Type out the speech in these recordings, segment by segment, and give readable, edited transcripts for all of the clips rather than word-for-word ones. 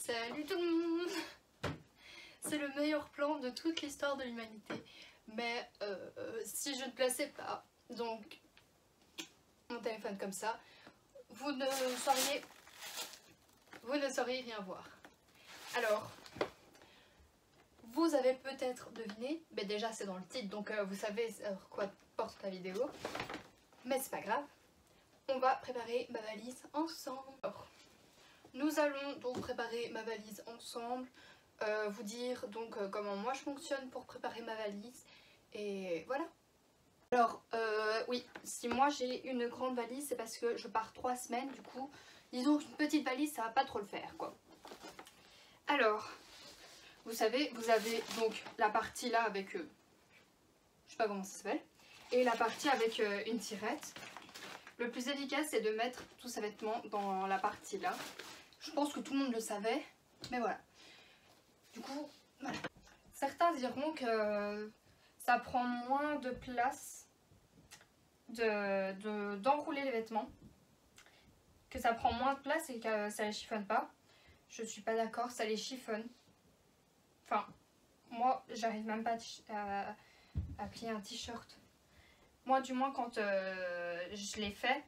Salut tout le monde. C'est le meilleur plan de toute l'histoire de l'humanité. Mais si je ne plaçais pas donc mon téléphone comme ça, vous ne sauriez rien voir. Alors, vous avez peut-être deviné, mais déjà c'est dans le titre, donc vous savez quoi porte la vidéo. Mais c'est pas grave, on va préparer ma valise ensemble. Alors, nous allons donc préparer ma valise ensemble, vous dire donc comment moi je fonctionne pour préparer ma valise, et voilà. Alors oui, si moi j'ai une grande valise, c'est parce que je pars 3 semaines, du coup, disons qu'une petite valise ça va pas trop le faire quoi. Alors, vous savez, vous avez donc la partie là avec, je sais pas comment ça s'appelle, et la partie avec une tirette. Le plus efficace c'est de mettre tous ces vêtements dans la partie là. Je pense que tout le monde le savait, mais voilà. Du coup, voilà. Certains diront que ça prend moins de place d'enrouler les vêtements, que ça prend moins de place et que ça les chiffonne pas. Je suis pas d'accord, ça les chiffonne. Enfin, moi j'arrive même pas à plier un t-shirt. Moi du moins quand je l'ai fait,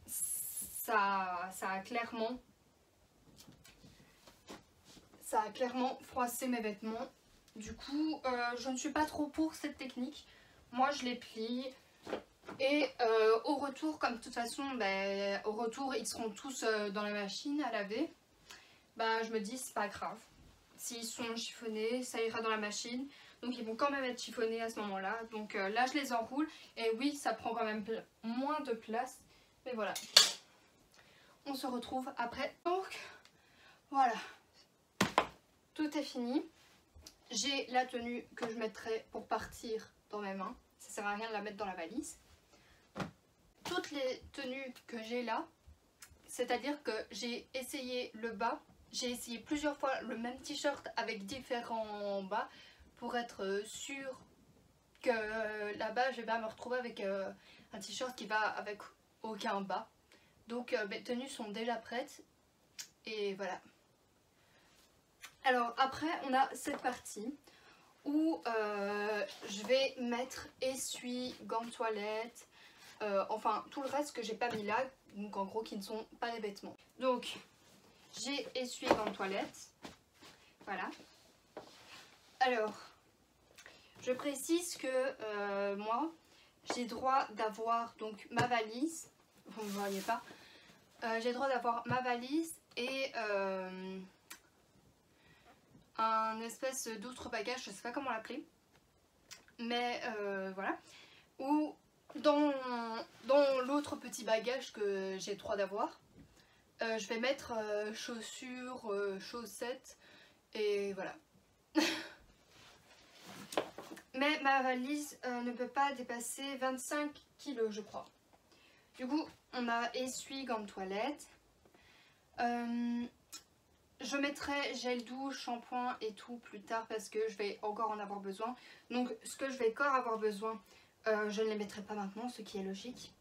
ça a clairement froissé mes vêtements. Du coup, je ne suis pas trop pour cette technique. Moi, je les plie. Et au retour, comme de toute façon, au retour, ils seront tous dans la machine à laver. Je me dis, c'est pas grave. S'ils sont chiffonnés, ça ira dans la machine. Donc, ils vont quand même être chiffonnés à ce moment-là. Donc là, je les enroule. Et oui, ça prend quand même moins de place. Mais voilà. On se retrouve après. Donc, voilà. Tout est fini. J'ai la tenue que je mettrai pour partir dans mes mains. Ça sert à rien de la mettre dans la valise. Toutes les tenues que j'ai là, c'est-à-dire que j'ai essayé le bas. J'ai essayé plusieurs fois le même t-shirt avec différents bas pour être sûre que là-bas je vais pas me retrouver avec un t-shirt qui va avec aucun bas. Donc mes tenues sont déjà prêtes et voilà. Alors après on a cette partie où je vais mettre essuie, gants de toilette, enfin tout le reste que j'ai pas mis là, donc en gros qui ne sont pas des vêtements. Donc j'ai essuie, gants de toilette, voilà. Alors je précise que moi j'ai droit d'avoir donc ma valise, vous ne voyez pas, j'ai droit d'avoir ma valise et un espèce d'autre bagage, je sais pas comment l'appeler, mais voilà, ou dans l'autre petit bagage que j'ai le droit d'avoir, je vais mettre chaussures, chaussettes et voilà. Mais ma valise ne peut pas dépasser 25 kg je crois. Du coup on a essuie, gants de toilette. Je mettrai gel douche, shampoing et tout plus tard parce que je vais encore en avoir besoin. Donc ce que je vais encore avoir besoin, je ne les mettrai pas maintenant, ce qui est logique.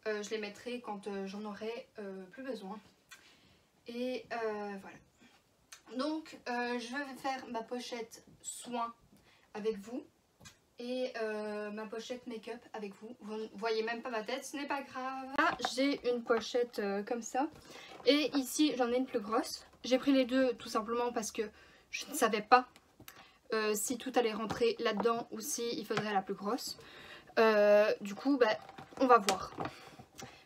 Je les mettrai quand j'en aurai plus besoin. Et voilà. Donc je vais faire ma pochette soins avec vous. Et ma pochette make-up avec vous. Vous ne voyez même pas ma tête, ce n'est pas grave. Là j'ai une pochette comme ça. Et ici j'en ai une plus grosse. J'ai pris les deux tout simplement parce que je ne savais pas si tout allait rentrer là-dedans ou si il faudrait la plus grosse. Du coup on va voir.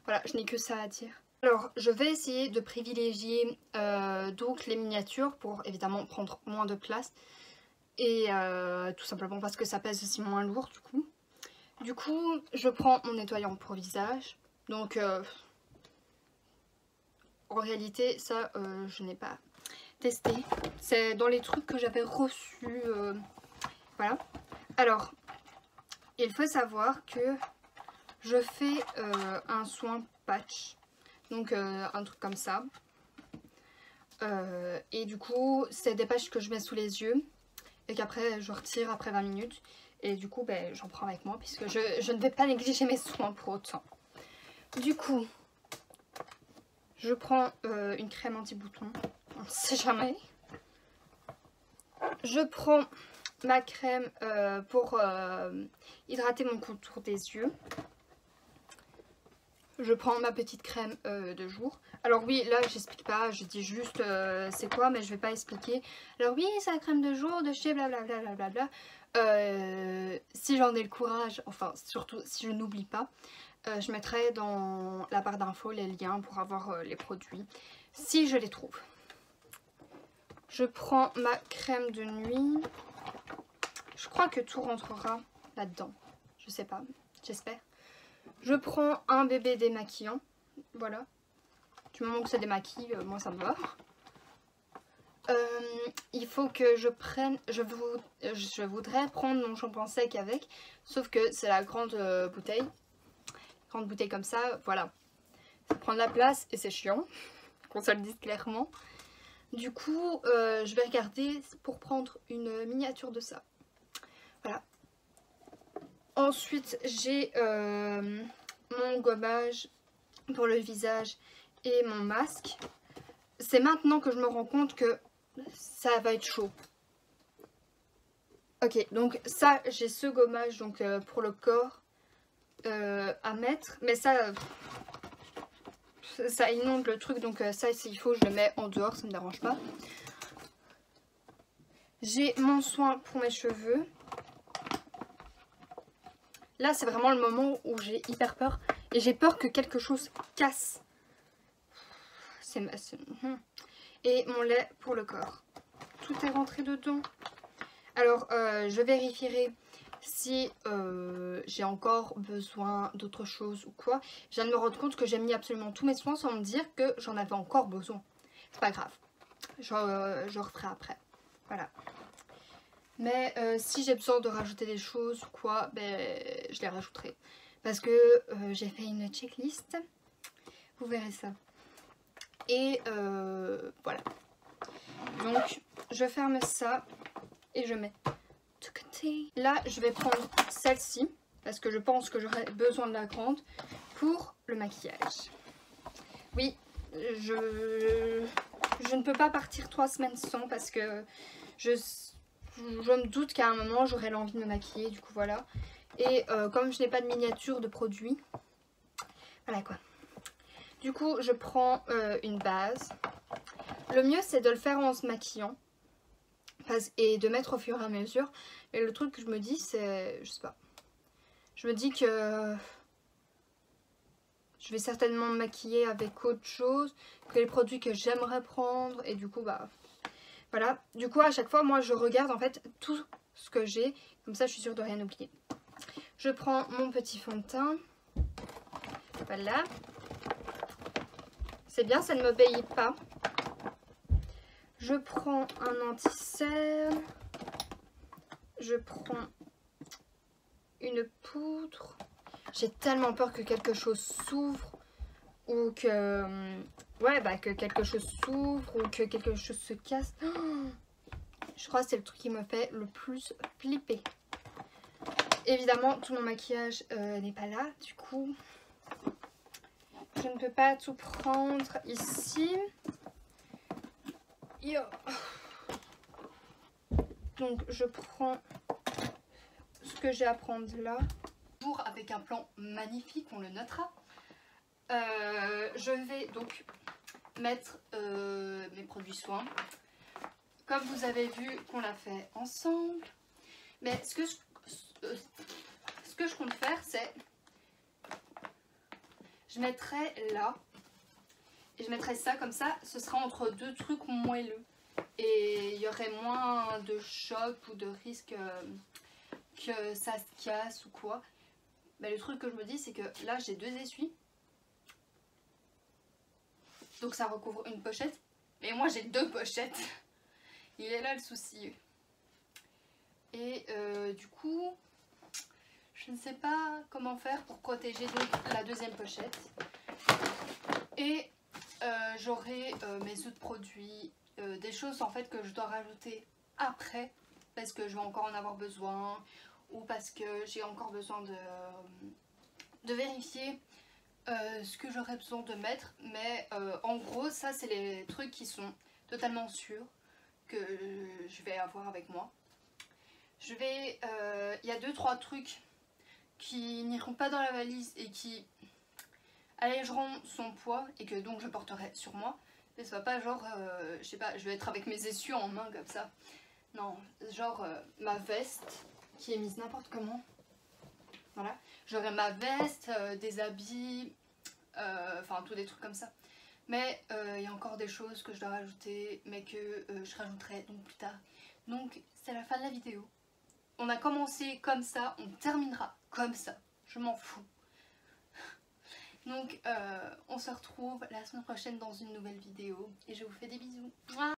Voilà, je n'ai que ça à dire. Alors je vais essayer de privilégier donc les miniatures pour évidemment prendre moins de place. Et tout simplement parce que ça pèse aussi moins lourd du coup. Du coup je prends mon nettoyant pour visage. Donc en réalité ça je n'ai pas testé. C'est dans les trucs que j'avais reçus. Voilà. Alors il faut savoir que je fais un soin patch. Donc un truc comme ça. Et du coup c'est des patchs que je mets sous les yeux. Et qu'après je retire après 20 minutes. Et du coup j'en prends avec moi puisque je ne vais pas négliger mes soins pour autant. Du coup je prends une crème anti-bouton. on ne sait jamais. Je prends ma crème pour hydrater mon contour des yeux. Je prends ma petite crème de jour. Alors oui, là j'explique pas, je dis juste c'est quoi, mais je vais pas expliquer. Alors oui, c'est la crème de jour de chez blablabla. Blablabla. Si j'en ai le courage, enfin surtout si je n'oublie pas, je mettrai dans la barre d'infos les liens pour avoir les produits, si je les trouve. Je prends ma crème de nuit. Je crois que tout rentrera là-dedans. Je sais pas, j'espère. Je prends un bébé démaquillant. Voilà. Du moment que ça démaquille, moi ça me va. Il faut que je prenne... Je voudrais prendre mon shampoing sec avec. Sauf que c'est la grande bouteille. Grande bouteille comme ça, voilà. Ça prend de la place et c'est chiant. Qu'on se le dise clairement. Du coup, je vais regarder pour prendre une miniature de ça. Voilà. Ensuite, j'ai mon gommage pour le visage et mon masque. C'est maintenant que je me rends compte que ça va être chaud. Ok, donc ça, j'ai ce gommage donc, pour le corps à mettre. Mais ça inonde le truc, donc ça, s'il faut, je le mets en dehors, ça ne me dérange pas. J'ai mon soin pour mes cheveux. Là, c'est vraiment le moment où j'ai hyper peur. Et j'ai peur que quelque chose casse. Et mon lait pour le corps. Tout est rentré dedans. Alors, je vérifierai si j'ai encore besoin d'autre chose ou quoi. Je viens de me rendre compte que j'ai mis absolument tous mes soins sans me dire que j'en avais encore besoin. C'est pas grave. Je referai après. Voilà. Mais si j'ai besoin de rajouter des choses ou quoi, ben, je les rajouterai. Parce que j'ai fait une checklist. Vous verrez ça. Et voilà. Donc, je ferme ça et je mets de côté. Là, je vais prendre celle-ci. Parce que je pense que j'aurai besoin de la grande pour le maquillage. Oui, je ne peux pas partir 3 semaines sans parce que je me doute qu'à un moment j'aurai l'envie de me maquiller, du coup voilà. Et comme je n'ai pas de miniature de produit, voilà quoi. Du coup je prends une base. Le mieux c'est de le faire en se maquillant et de mettre au fur et à mesure. Et le truc que je me dis c'est, je sais pas, je me dis que je vais certainement me maquiller avec autre chose que les produits que j'aimerais prendre. Et du coup bah voilà, du coup à chaque fois moi je regarde en fait tout ce que j'ai, comme ça je suis sûre de rien oublier. Je prends mon petit fond de teint, voilà, c'est bien, ça ne me paye pas. Je prends un anti-cerne, je prends une poudre, j'ai tellement peur que quelque chose s'ouvre ou que, ouais bah que quelque chose s'ouvre ou que quelque chose se casse. Oh, je crois que c'est le truc qui me fait le plus flipper. Évidemment, tout mon maquillage n'est pas là. Du coup, je ne peux pas tout prendre ici. Yo. Donc, je prends ce que j'ai à prendre là. Toujours avec un plan magnifique, on le notera. Je vais donc mettre mes produits soins. Comme vous avez vu qu'on l'a fait ensemble. Mais ce que je compte faire, c'est je mettrai là et je mettrai ça comme ça, ce sera entre deux trucs moelleux et il y aurait moins de choc ou de risque que ça se casse ou quoi. Mais le truc que je me dis, c'est que là j'ai 2 essuies, donc ça recouvre une pochette, mais moi j'ai 2 pochettes. Il est là le souci. Et du coup je ne sais pas comment faire pour protéger donc la 2e pochette. Et j'aurai mes autres produits, des choses en fait que je dois rajouter après parce que je vais encore en avoir besoin ou parce que j'ai encore besoin de vérifier ce que j'aurais besoin de mettre. Mais en gros ça c'est les trucs qui sont totalement sûre que je vais avoir avec moi. Il y a 2-3 trucs qui n'iront pas dans la valise et qui allégeront son poids et que donc je porterai sur moi. Mais ce soit pas genre, je sais pas, je vais être avec mes essuies en main comme ça. Non, genre ma veste qui est mise n'importe comment. Voilà, j'aurai ma veste, des habits, enfin tous des trucs comme ça. Mais il y a encore des choses que je dois rajouter, mais que je rajouterai donc plus tard. Donc c'est la fin de la vidéo. On a commencé comme ça, on terminera comme ça. Je m'en fous. Donc on se retrouve la semaine prochaine dans une nouvelle vidéo. Et je vous fais des bisous. Mouah.